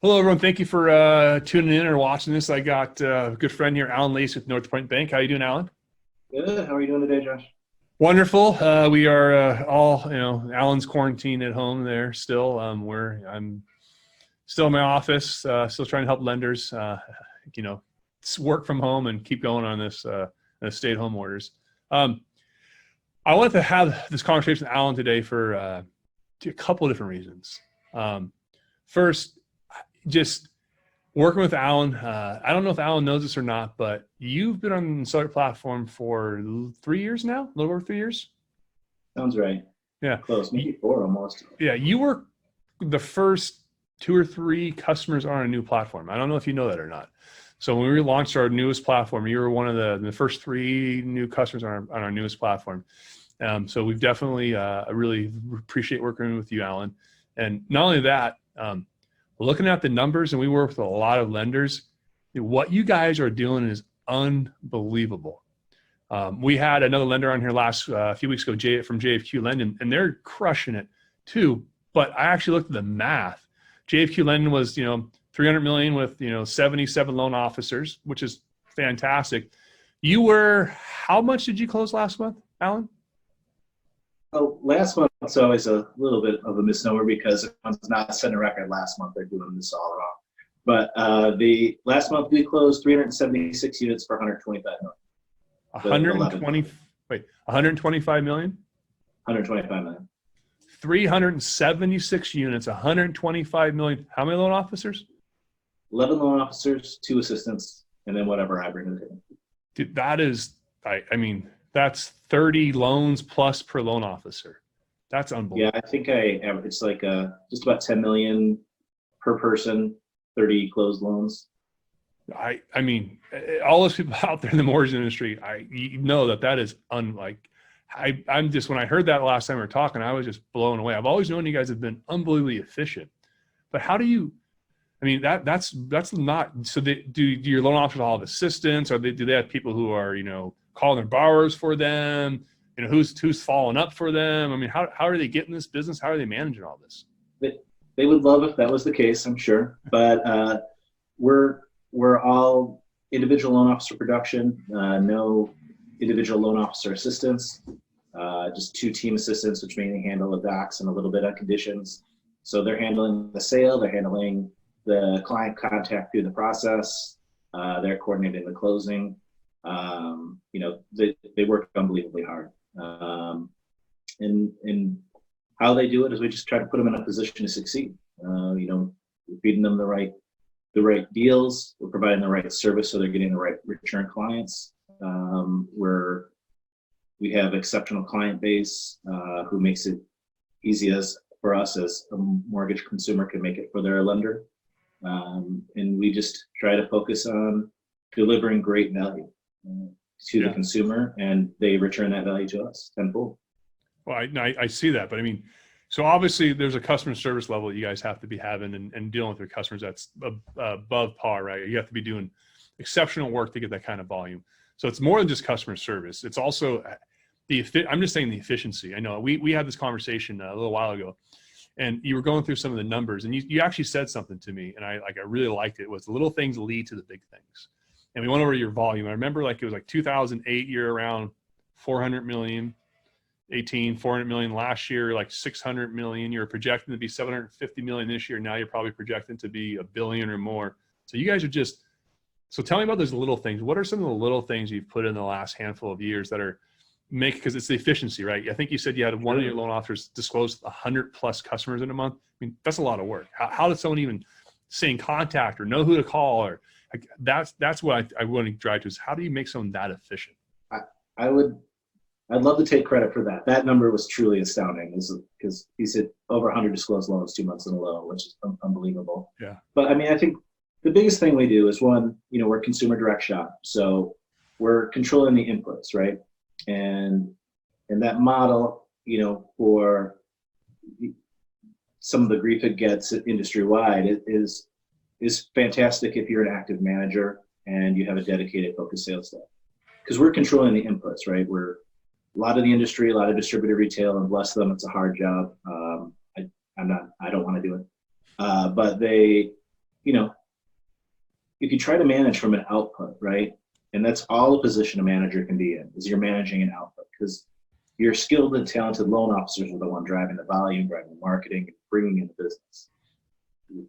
Hello, everyone. Thank you for tuning in or watching this. I got a good friend here, Alan Lacey with NorthPointe Bank. How you doing, Alan? Good. How are you doing today, Josh? Wonderful. We are all, Alan's quarantined at home there still. I'm still in my office, still trying to help lenders, you know, work from home and keep going on this stay-at-home orders. Um, I wanted to have this conversation with Alan today for a couple of different reasons. First, just working with Alan. I don't know if Alan knows this or not, but you've been on the Insellerate platform for 3 years now, a little over 3 years. Sounds right. Yeah. Close. Maybe four almost. Yeah. You were the first two or three customers on a new platform. I don't know if you know that or not. So when we launched our newest platform, you were one of the first three new customers on our newest platform. So we've definitely, I really appreciate working with you, Alan. And not only that, looking at the numbers, and we work with a lot of lenders, what you guys are doing is unbelievable. We had another lender on here last a few weeks ago, from JFQ Lending, and they're crushing it too. But I actually looked at the math. JFQ Lending was, 300 million with, 77 loan officers, which is fantastic. How much did you close last month, Alan? Oh, last month's always a little bit of a misnomer because it's not setting a record last month. They're doing this all wrong. But the last month we closed 376 units for 125 million. 125 million? 125 million. 376 units, 125 million. How many loan officers? 11 loan officers, 2 assistants, and then whatever I bring to. Dude, that is, I mean, that's 30 loans plus per loan officer. That's unbelievable. Yeah, I think it's like just about 10 million per person, 30 closed loans. I mean, all those people out there in the mortgage industry, you know that is unlike. I'm just, when I heard that last time we were talking, I was just blown away. I've always known you guys have been unbelievably efficient, but how do you? I mean, that's not. So do your loan officers all have assistants, or do they have people who are calling their borrowers for them? Who's following up for them? I mean, how are they getting this business? How are they managing all this? They would love if that was the case, I'm sure, but we're all individual loan officer production, no individual loan officer assistants, just 2 team assistants, which mainly handle the docs and a little bit of conditions. So they're handling the sale, they're handling the client contact through the process, they're coordinating the closing. They work unbelievably hard. And how they do it is we just try to put them in a position to succeed. We're feeding them the right deals. We're providing the right service so they're getting the right return clients. We have exceptional client base who makes it easy for us as a mortgage consumer can make it for their lender. And we just try to focus on delivering great value to the consumer, and they return that value to us tenfold. Well, I see that, but I mean, so obviously there's a customer service level that you guys have to be having and dealing with your customers that's above par, right? You have to be doing exceptional work to get that kind of volume. So it's more than just customer service. It's also I'm just saying the efficiency. I know we had this conversation a little while ago, and you were going through some of the numbers, and you actually said something to me, and I really liked it. Was the little things lead to the big things. And we went over your volume. I remember it was like 2008, you're around 400 million, 400 million last year, like 600 million. You're projecting to be 750 million this year. Now you're probably projecting to be $1 billion or more. So you guys are so tell me about those little things. What are some of the little things you've put in the last handful of years that are because it's the efficiency, right? I think you said you had one of your loan officers disclose 100 plus customers in a month. I mean, that's a lot of work. How does someone even stay in contact or know who to call? Or that's what I want to drive to is how do you make someone that efficient? I'd love to take credit for that. That number was truly astounding because he said over 100 disclosed loans 2 months in a row, which is unbelievable. Yeah. But I mean, I think the biggest thing we do is one, we're consumer direct shop. So we're controlling the inputs, right? And that model, for some of the grief it gets industry wide is fantastic if you're an active manager and you have a dedicated focused sales staff. Because we're controlling the inputs, right? We're a lot of the industry, a lot of distributor retail, and bless them, it's a hard job. I don't want to do it. But they you know, if you try to manage from an output, right? And that's all a position a manager can be in, is you're managing an output, because your skilled and talented loan officers are the one driving the volume, driving the marketing, and bringing in the business.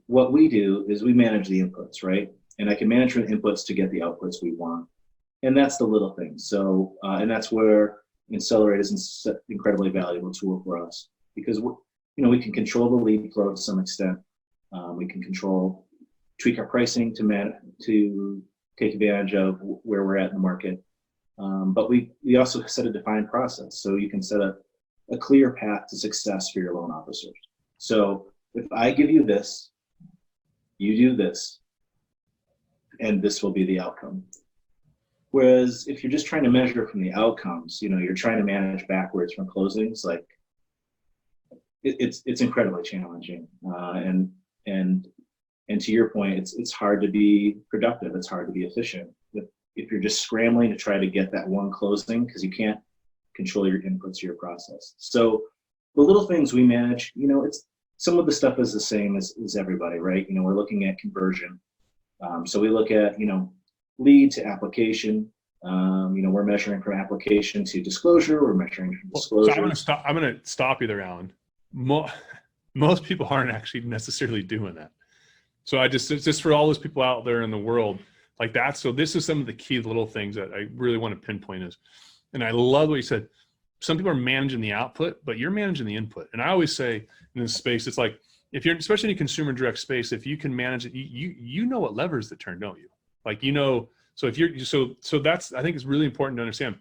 What we do is we manage the inputs, right? And I can manage from the inputs to get the outputs we want. And that's the little things. So, and that's where Insellerate is an incredibly valuable tool for us, because we can control the lead flow to some extent. We can tweak our pricing to take advantage of where we're at in the market. But we also set a defined process, so you can set a clear path to success for your loan officers. So if I give you this, you do this, and this will be the outcome. Whereas if you're just trying to measure from the outcomes, you're trying to manage backwards from closings, like it's incredibly challenging. And to your point, it's hard to be productive. It's hard to be efficient if you're just scrambling to try to get that one closing, because you can't control your inputs to your process. So the little things we manage, it's some of the stuff is the same as everybody, right? We're looking at conversion. So we look at, lead to application. We're measuring from application to disclosure. We're measuring from disclosure. So I'm going to stop you there, Alan. Most people aren't actually necessarily doing that. So just for all those people out there in the world like that. So this is some of the key little things that I really want to pinpoint is, and I love what you said. Some people are managing the output, but you're managing the input. And I always say in this space, it's like, if you're, especially in a consumer direct space, if you can manage it, you know what levers that turn, don't you? Like, so if you're, so that's, I think it's really important to understand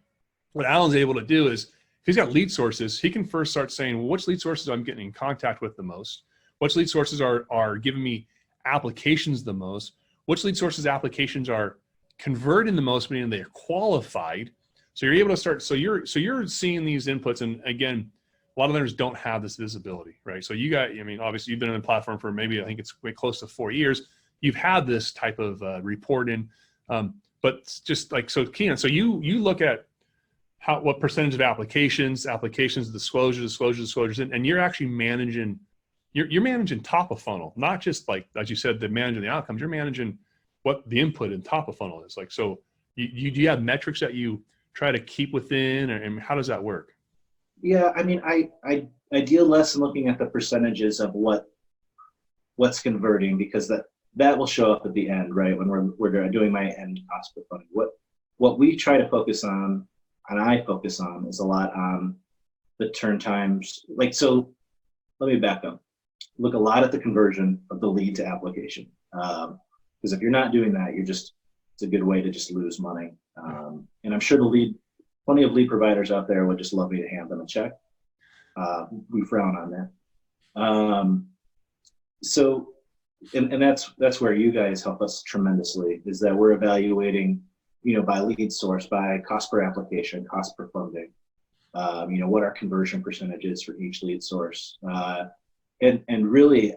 what Alan's able to do is, if he's got lead sources, he can first start saying, well, which lead sources I'm getting in contact with the most? Which lead sources are giving me applications the most? Which lead sources applications are converting the most, meaning they're qualified? So you're able to start, so you're seeing these inputs. And again, a lot of lenders don't have this visibility, right? So obviously you've been on the platform for maybe, I think it's way close to 4 years. You've had this type of reporting, but just like, so Keenan, so you look at what percentage of applications, disclosures, and you're actually managing, you're managing top of funnel, not just like, as you said, the managing the outcomes, you're managing what the input in top of funnel is like. So do you have metrics that you try to keep within, and how does that work? Yeah, I deal less in looking at the percentages of what's converting, because that will show up at the end, right? When we're doing my end cost per funding. What we try to focus on, and I focus on, is a lot on the turn times. Like, so let me back up. Look a lot at the conversion of the lead to application. Because if you're not doing that, it's a good way to just lose money. And I'm sure plenty of lead providers out there would just love me to hand them a check. We frown on that. So, and that's where you guys help us tremendously, is that we're evaluating, by lead source, by cost per application, cost per funding, what our conversion percentage is for each lead source. And really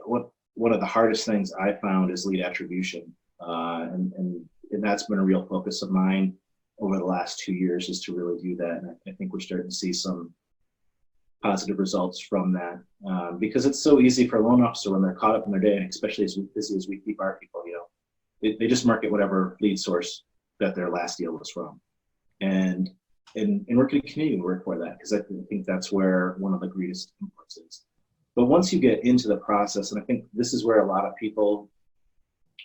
one of the hardest things I found is lead attribution. And that's been a real focus of mine over the last 2 years, is to really do that. And I think we're starting to see some positive results from that, because it's so easy for a loan officer when they're caught up in their day, and especially as busy as we keep our people, they just market whatever lead source that their last deal was from. And we're going to continue to work for that, because I think that's where one of the greatest inputs is. But once you get into the process, and I think this is where a lot of people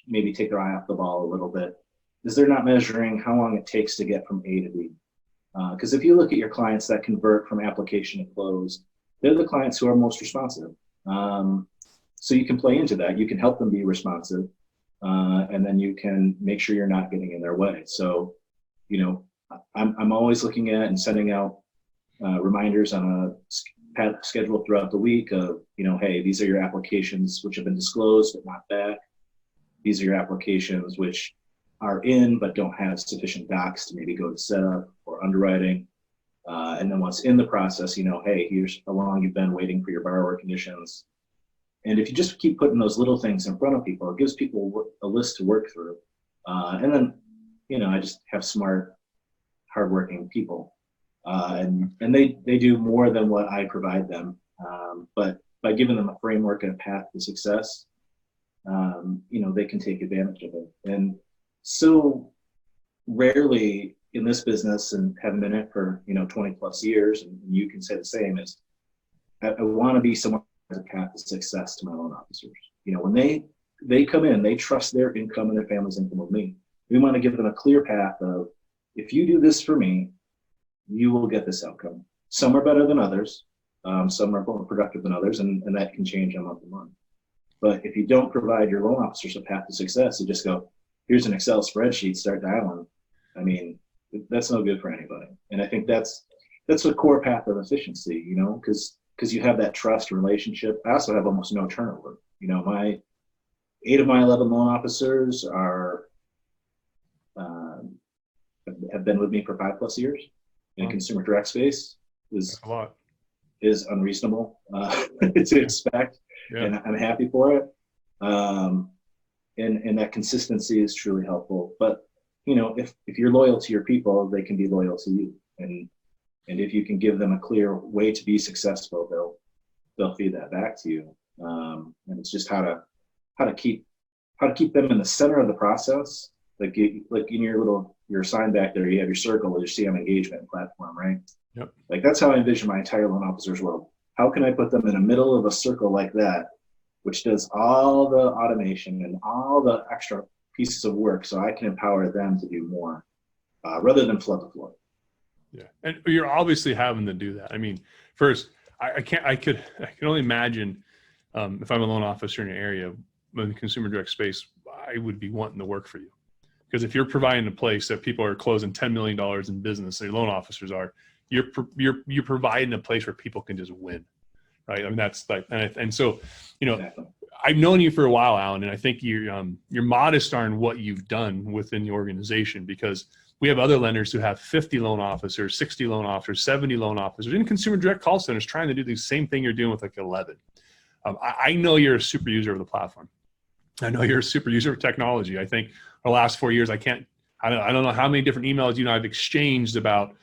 maybe take their eye off the ball a little bit, is they're not measuring how long it takes to get from A to B. Because if you look at your clients that convert from application to close, they're the clients who are most responsive. So you can play into that. You can help them be responsive, and then you can make sure you're not getting in their way. So, I'm always looking at and sending out reminders on a schedule throughout the week of, hey, these are your applications which have been disclosed but not back. These are your applications which are in but don't have sufficient docs to maybe go to setup or underwriting. And then once in the process, hey, here's how long you've been waiting for your borrower conditions. And if you just keep putting those little things in front of people, it gives people a list to work through. And then, I just have smart, hardworking people. And they do more than what I provide them. But by giving them a framework and a path to success, they can take advantage of it. And so rarely in this business, and having been in it for 20 plus years, and you can say the same, is I want to be someone who has a path to success to my loan officers. When they come in, they trust their income and their family's income with me. We want to give them a clear path of, if you do this for me, you will get this outcome. Some are better than others. Some are more productive than others, and that can change on month to month. But if you don't provide your loan officers a path to success, you just go, here's an Excel spreadsheet, start dialing. I mean, that's no good for anybody. And I think that's a core path of efficiency, because you have that trust relationship. I also have almost no turnover. My 8 of my 11 loan officers have been with me for 5+ years in a consumer direct space. That's a lot. Is unreasonable to expect, yeah. And I'm happy for it. And that consistency is truly helpful. But if you're loyal to your people, they can be loyal to you. And if you can give them a clear way to be successful, they'll feed that back to you. And it's just how to keep them in the center of the process. Like in your sign back there, you have your circle with your CM engagement platform, right? Yep. Like that's how I envision my entire loan officers world. How can I put them in the middle of a circle like that, which does all the automation and all the extra pieces of work, so I can empower them to do more, rather than flood the floor. Yeah, and you're obviously having to do that. I mean, first, I can only imagine if I'm a loan officer in an area in the consumer direct space, I would be wanting to work for you, because if you're providing a place that people are closing $10 million in business, their loan officers are, you're providing a place where people can just win, right? I mean, that's like, and so, exactly. I've known you for a while, Alan, and I think you're modest on what you've done within the organization, because we have other lenders who have 50 loan officers, 60 loan officers, 70 loan officers in consumer direct call centers trying to do the same thing you're doing with like 11. I know you're a super user of the platform. I know you're a super user of technology. I think the last 4 years, I don't know how many different emails I've exchanged about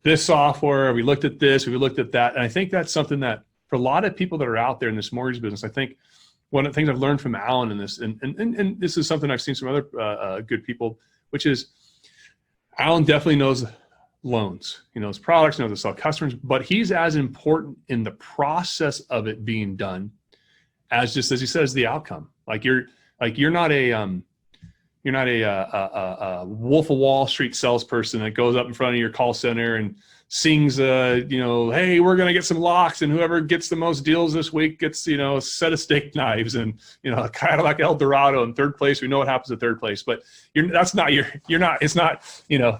this software. We looked at this, we looked at that. And I think that's something that for a lot of people that are out there in this mortgage business, I think one of the things I've learned from Alan in this, and this is something I've seen some other good people, which is Alan definitely knows loans. He knows products, he knows how to sell customers, but he's as important in the process of it being done as, just as he says, the outcome. You're not a Wolf of Wall Street salesperson that goes up in front of your call center and sings, hey, we're going to get some locks, and whoever gets the most deals this week gets, a set of steak knives, and, kind of like El Dorado in third place. We know what happens at third place, but it's not,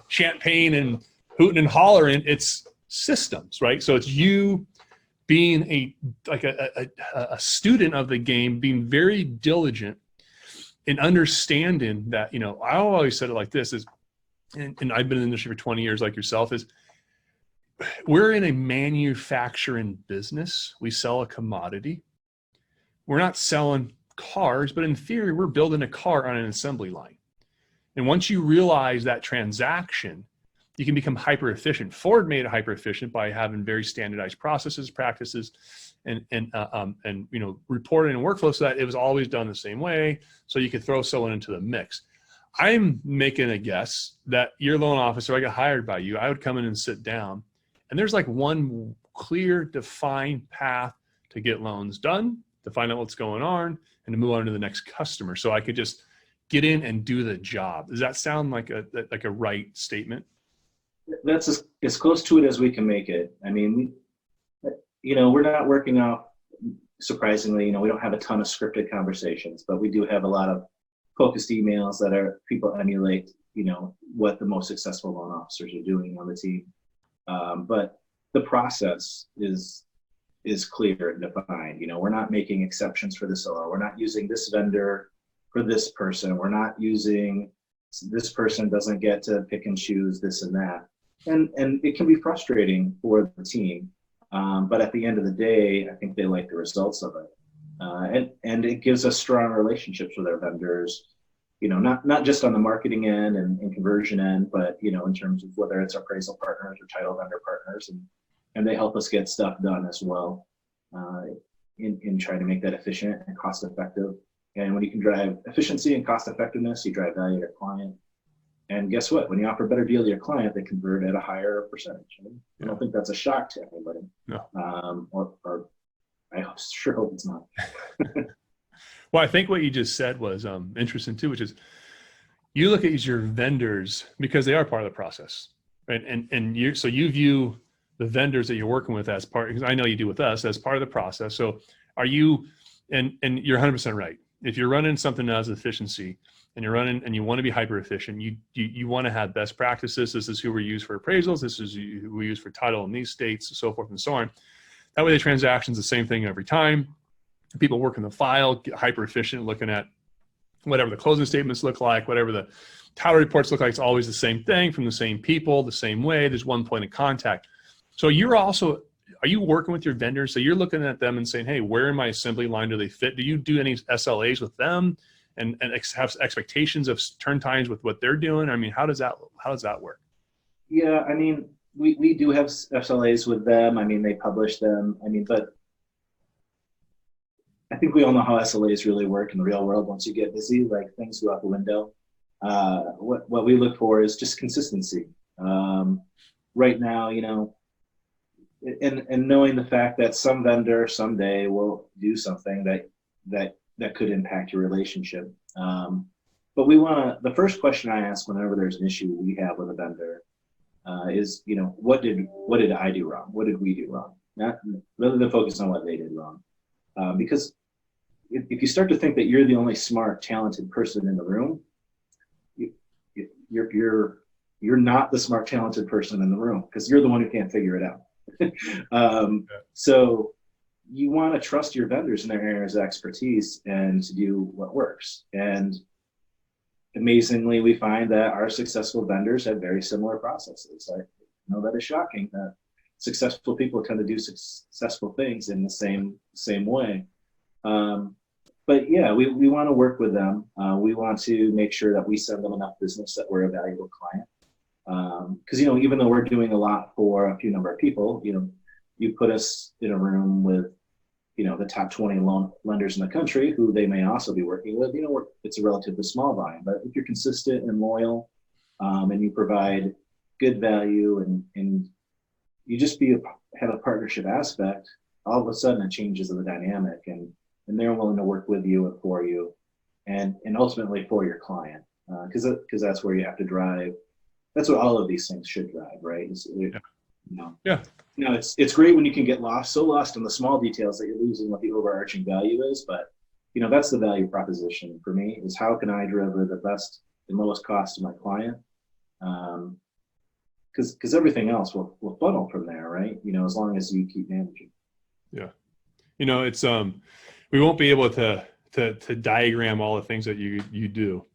champagne and hooting and hollering. It's systems, right? So it's you being a student of the game, being very diligent in understanding that, I always said it like this is, and I've been in the industry for 20 years like yourself, is we're in a manufacturing business. We sell a commodity. We're not selling cars, but in theory, we're building a car on an assembly line. And once you realize that transaction, you can become hyper efficient. Ford made it hyper efficient by having very standardized processes, practices, and reporting and workflow, so that it was always done the same way, so you could throw someone into the mix. I'm making a guess that your loan officer, I got hired by you, I would come in and sit down, and there's like one clear, defined path to get loans done, to find out what's going on, and to move on to the next customer. So I could just get in and do the job. Does that sound like a right statement? That's as close to it as we can make it. I mean, we're not working out, surprisingly, we don't have a ton of scripted conversations, but we do have a lot of focused emails that are people emulate, what the most successful loan officers are doing on the team. But the process is clear and defined. We're not making exceptions for the seller. We're not using this vendor for this person. We're not using this person doesn't get to pick and choose this and that. And it can be frustrating for the team. But at the end of the day, I think they like the results of it. And it gives us strong relationships with our vendors, not just on the marketing end and conversion end, but, in terms of whether it's appraisal partners or title vendor partners. And they help us get stuff done as well, in trying to make that efficient and cost effective. And when you can drive efficiency and cost effectiveness, you drive value to your client. And guess what? When you offer a better deal to your client, they convert at a higher percentage. I don't think that's a shock to anybody. No. Or I sure hope it's not. Well, I think what you just said was interesting too, which is you look at your vendors because they are part of the process, right? And so you view the vendors that you're working with as part, because I know you do with us, as part of the process. So are you, and you're 100% right. If you're running something as efficiency and you're running and you want to be hyper efficient, you want to have best practices. This is who we use for appraisals. This is who we use for title in these states, so forth and so on. That way the transaction's the same thing every time. People work in the file, get hyper efficient, looking at whatever the closing statements look like, whatever the title reports look like. It's always the same thing from the same people, the same way. There's one point of contact. So are you working with your vendors? So you're looking at them and saying, hey, where in my assembly line do they fit? Do you do any SLAs with them and have expectations of turn times with what they're doing? I mean, how does that work? Yeah, I mean, we do have SLAs with them. I mean, they publish them. I mean, but I think we all know how SLAs really work in the real world. Once you get busy, like things go out the window. What we look for is just consistency. Right now, you know, and knowing the fact that some vendor someday will do something that could impact your relationship. But the first question I ask whenever there's an issue we have with a vendor is, you know, what did I do wrong? What did we do wrong? Not rather than focus on what they did wrong. Because if you start to think that you're the only smart, talented person in the room, you're not the smart, talented person in the room because you're the one who can't figure it out. So you want to trust your vendors in their areas of expertise and to do what works. And amazingly, we find that our successful vendors have very similar processes. I know that is shocking that successful people tend to do successful things in the same way. But yeah, we want to work with them. We want to make sure that we send them enough business that we're a valuable client. Because, you know, even though we're doing a lot for a few number of people, you know, you put us in a room with, you know, the top 20 loan lenders in the country who they may also be working with, you know, it's a relatively small volume. But if you're consistent and loyal and you provide good value and you just have a partnership aspect, all of a sudden it changes the dynamic and they're willing to work with you and for you and ultimately for your client. Because that's where you have to drive. That's what all of these things should drive, right? It's great when you can get so lost in the small details that you're losing what the overarching value is. But, you know, that's the value proposition for me is how can I deliver the best and lowest cost to my client? Because everything else will funnel from there, right? You know, as long as you keep managing. Yeah. You know, it's, we won't be able to diagram all the things that you do.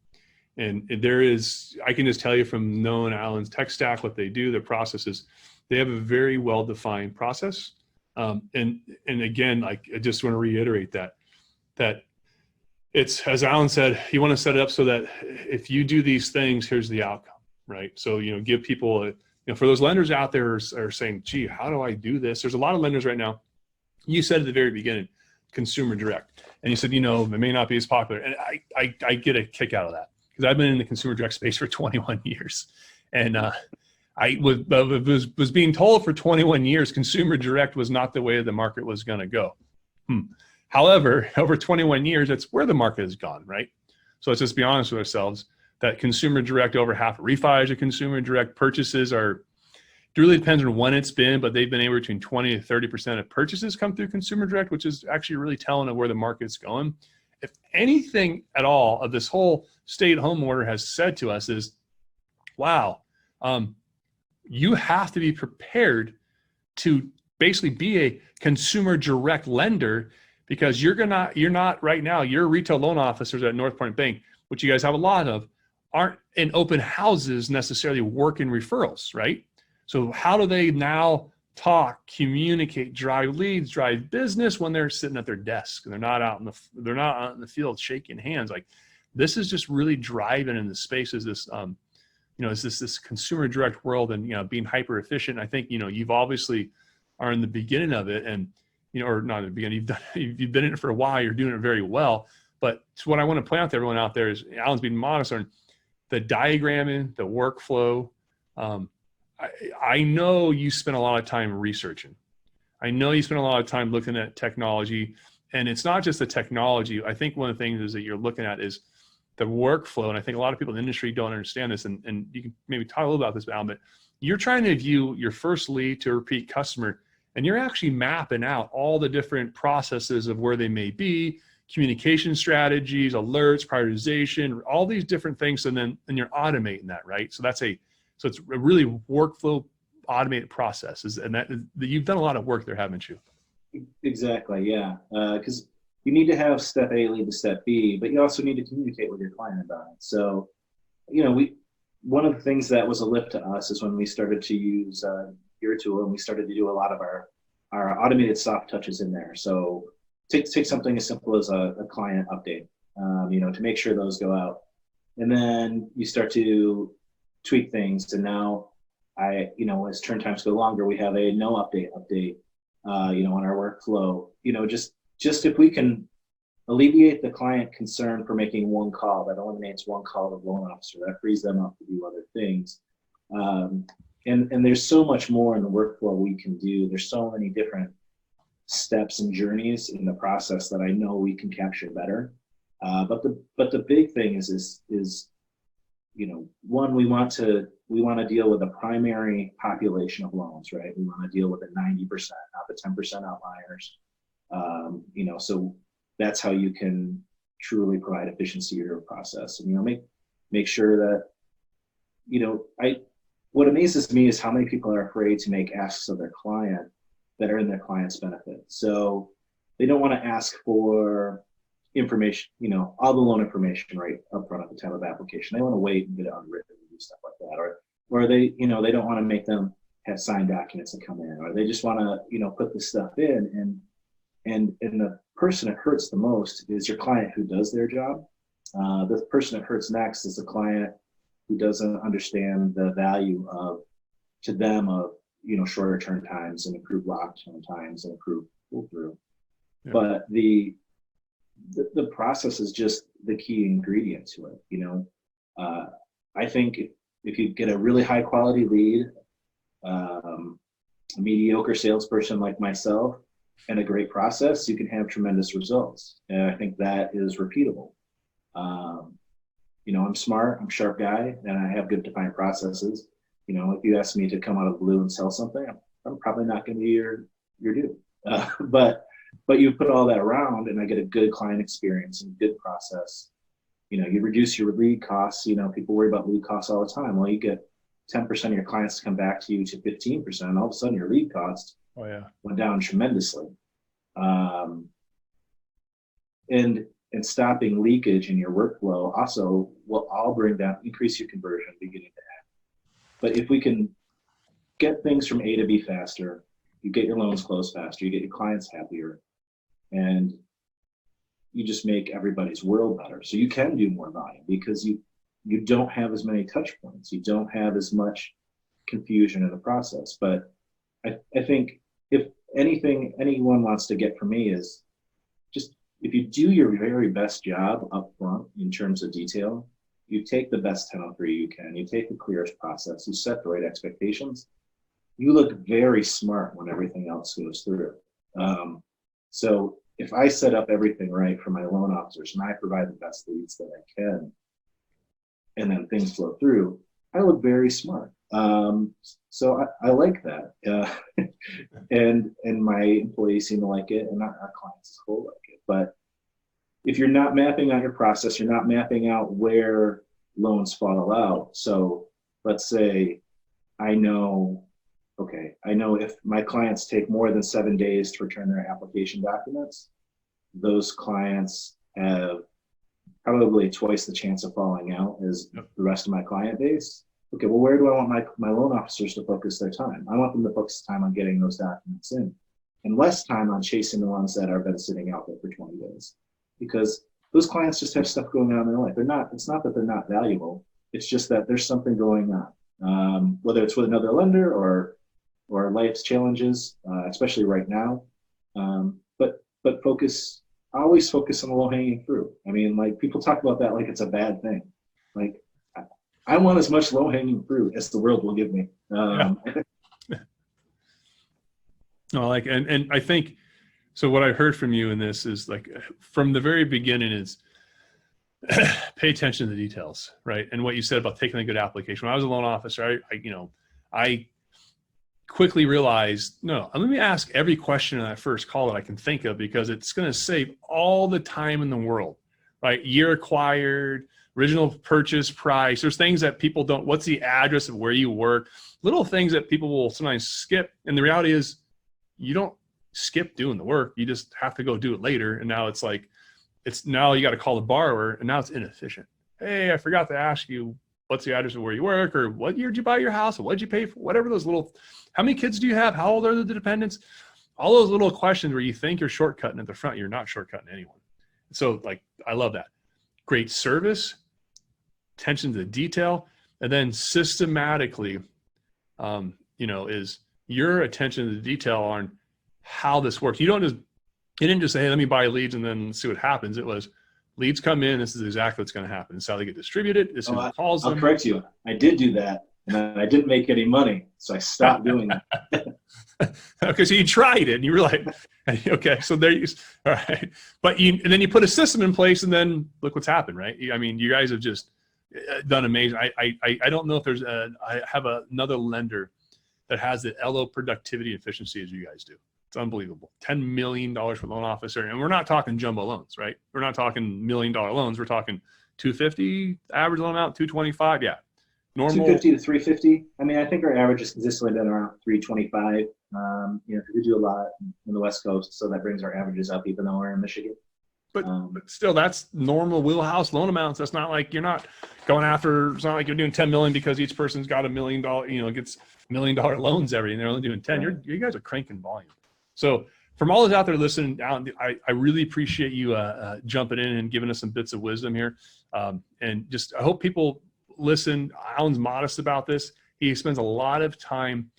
And I can just tell you from knowing Alan's tech stack, what they do, their processes, they have a very well-defined process. And again, like, I just want to reiterate that it's, as Alan said, you want to set it up so that if you do these things, here's the outcome, right? So, you know, give people, you know, for those lenders out there are saying, gee, how do I do this? There's a lot of lenders right now. You said at the very beginning, consumer direct. And you said, you know, it may not be as popular. And I get a kick out of that. Because I've been in the consumer direct space for 21 years. And I was being told for 21 years, consumer direct was not the way the market was going to go. However, over 21 years, that's where the market has gone, right? So let's just be honest with ourselves that consumer direct, over half of refis are consumer direct. Purchases it really depends on when it's been, but they've been anywhere between 20 to 30% of purchases come through consumer direct, which is actually really telling of where the market's going. If anything at all of this whole stay-at-home order has said to us is, wow, you have to be prepared to basically be a consumer direct lender because you're not right now, your retail loan officers at NorthPointe Bank, which you guys have a lot of, aren't in open houses necessarily working referrals, right? So how do they now talk, communicate, drive leads, drive business when they're sitting at their desk and they're not out in the field shaking hands? Like, this is just really driving in the space is this, you know, is this consumer direct world and, you know, being hyper efficient. I think, you know, you've obviously are in the beginning of it and, you know, or not in the beginning, you've been in it for a while, you're doing it very well, But what I want to point out to everyone out there is Alan's being modest on the diagramming, the workflow. I know you spend a lot of time researching. I know you spend a lot of time looking at technology, and it's not just the technology. I think one of the things is that you're looking at is the workflow. And I think a lot of people in the industry don't understand this. And you can maybe talk a little about this, Alan, but you're trying to view your first lead to a repeat customer, and you're actually mapping out all the different processes of where they may be, communication strategies, alerts, prioritization, all these different things. And you're automating that, right? So it's a really workflow automated processes. And that you've done a lot of work there, haven't you? Exactly. Yeah. Because you need to have step A lead to step B, but you also need to communicate with your client about it. So, one of the things that was a lift to us is when we started to use your tool, and we started to do a lot of our automated soft touches in there. So take something as simple as a client update, to make sure those go out. And then you start to tweak things. And now as turn times go longer, we have a no update, on our workflow, just if we can alleviate the client concern for making one call, that eliminates one call to the loan officer, that frees them up to do other things. And there's so much more in the workflow we can do. There's so many different steps and journeys in the process that I know we can capture better. But the big thing is one, we want to deal with the primary population of loans, right? We want to deal with the 90%, not the 10% outliers. So that's how you can truly provide efficiency to your process. And make sure that what amazes me is how many people are afraid to make asks of their client that are in their client's benefit. So they don't want to ask for information, all the loan information right up front at the time of application. They want to wait and get it unwritten and do stuff like that. Or they, they don't want to make them have signed documents that come in, or they just want to, put this stuff in. And the person it hurts the most is your client who does their job. The person it hurts next is the client who doesn't understand the value to them of shorter turn times and improved lock turn times and improved pull through. Yeah. But the process is just the key ingredient to it. I think if you get a really high quality lead, a mediocre salesperson like myself, and a great process, you can have tremendous results. And I think that is repeatable. I'm smart, I'm a sharp guy, and I have good defined processes. If you ask me to come out of the blue and sell something, I'm probably not going to be your dude. But you put all that around, and I get a good client experience and good process. You reduce your lead costs. People worry about lead costs all the time. Well, you get 10% of your clients to come back to you to 15%. All of a sudden, your lead costs went down tremendously. And stopping leakage in your workflow also will all increase your conversion beginning to end. But if we can get things from A to B faster, you get your loans closed faster, you get your clients happier, and you just make everybody's world better. So you can do more volume because you don't have as many touch points. You don't have as much confusion in the process. But I think if anything anyone wants to get from me is just, if you do your very best job up front in terms of detail, you take the best 1003 you can, you take the clearest process, you set the right expectations, you look very smart when everything else goes through. So if I set up everything right for my loan officers and I provide the best leads that I can, and then things flow through, I look very smart. So I like that. And my employees seem to like it, and our clients as a whole like it. But if you're not mapping out your process, you're not mapping out where loans fall out. So let's say I know if my clients take more than 7 days to return their application documents, those clients have probably twice the chance of falling out as the rest of my client base. Okay, well, where do I want my loan officers to focus their time? I want them to focus time on getting those documents in, and less time on chasing the ones that have been sitting out there for 20 days. Because those clients just have stuff going on in their life. It's not that they're not valuable. It's just that there's something going on, whether it's with another lender or life's challenges, especially right now. But focus always focus on the low hanging fruit. I mean, like people talk about that like it's a bad thing. Like I want as much low hanging fruit as the world will give me. Yeah. No, like, and I think, so what I heard from you in this is like from the very beginning is pay attention to the details, right? And what you said about taking a good application. When I was a loan officer, I quickly realized, no, let me ask every question in that first call that I can think of, because it's going to save all the time in the world, right? Year acquired, original purchase price. There's things that people don't, what's the address of where you work? Little things that people will sometimes skip. And the reality is you don't skip doing the work. You just have to go do it later. And now it's like, now you got to call the borrower, and now it's inefficient. Hey, I forgot to ask you, what's the address of where you work, or what year did you buy your house, or what did you pay for, whatever those little, how many kids do you have? How old are the dependents? All those little questions where you think you're shortcutting at the front, you're not shortcutting anyone. So like, I love that. Great service, attention to the detail, and then systematically, is your attention to the detail on how this works. You didn't just say, hey, let me buy leads and then see what happens. It was leads come in. This is exactly what's going to happen. This is how they get distributed. This is who calls them. I'll correct you. I did do that, and I didn't make any money, so I stopped doing that. Okay, so you tried it, and you were like, okay, so there you, all right. But and then you put a system in place, and then look what's happened, right? I mean, you guys have just done amazing. I don't know if there's I have another lender that has the LO productivity efficiency as you guys do. It's unbelievable. $10 million for loan officer. And we're not talking jumbo loans, right? We're not talking $1 million loans. We're talking 250 average loan amount, 225. Yeah. Normal 250 to 350. I mean, I think our average has consistently been around 325. We do a lot in the West Coast, so that brings our averages up, even though we're in Michigan. But still, that's normal wheelhouse loan amounts. That's not like you're not going after, it's not like you're doing 10 million because each person's got $1 million, gets $1 million loans every, and they're only doing 10. Right. You guys are cranking volume. So from all those out there listening, Alan, I really appreciate you jumping in and giving us some bits of wisdom here. And just, I hope people listen. Alan's modest about this. He spends a lot of time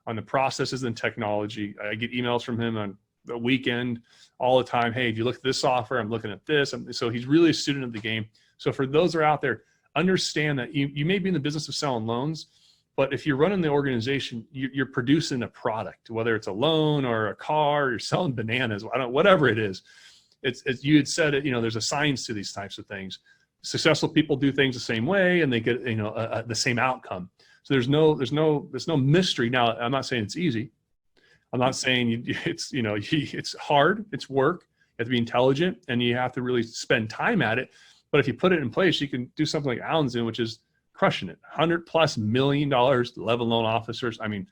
on the processes and technology. I get emails from him on the weekend all the time. Hey, if you look at this software, I'm looking at this. So he's really a student of the game. So for those that are out there, understand that you may be in the business of selling loans, but if you're running the organization, you're producing a product, whether it's a loan or a car, you're selling bananas, whatever it is. It's you had said it, there's a science to these types of things. Successful people do things the same way, and they get, the same outcome. So there's no mystery. Now, I'm not saying it's easy. I'm not saying it's hard. It's work. You have to be intelligent, and you have to really spend time at it. But if you put it in place, you can do something like Alan's doing, which is crushing it. $100+ million level loan officers. I mean,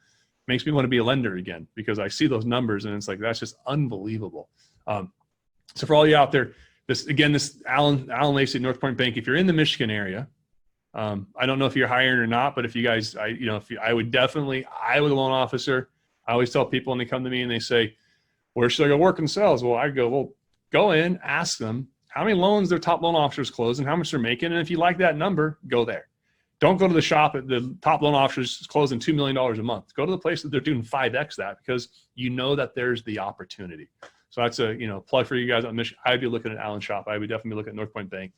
makes me want to be a lender again, because I see those numbers and it's like, that's just unbelievable. So for all you out there, this Alan Lacey at NorthPointe Bank, if you're in the Michigan area, I don't know if you're hiring or not, but if you guys, I would a loan officer, I always tell people when they come to me and they say, where should I go work in sales? Well, I go, well, go in, ask them how many loans their top loan officers close and how much they're making. And if you like that number, go there. Don't go to the shop at the top loan officers closing $2 million a month. Go to the place that they're doing 5X that, because that there's the opportunity. So that's a plug for you guys on Michigan. I'd be looking at Alan's shop. I would definitely be looking at NorthPointe Bank.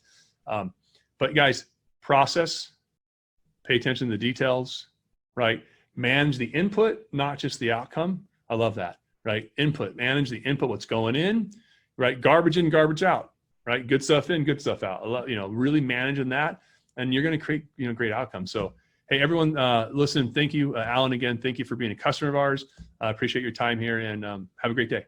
But guys, process, pay attention to the details, right? Manage the input, not just the outcome. I love that, right? Input, manage the input, what's going in, right? Garbage in, garbage out, right? Good stuff in, good stuff out. Really managing that, and you're going to create, great outcomes. So, hey, everyone, listen, thank you, Alan, again, thank you for being a customer of ours. I appreciate your time here, and have a great day.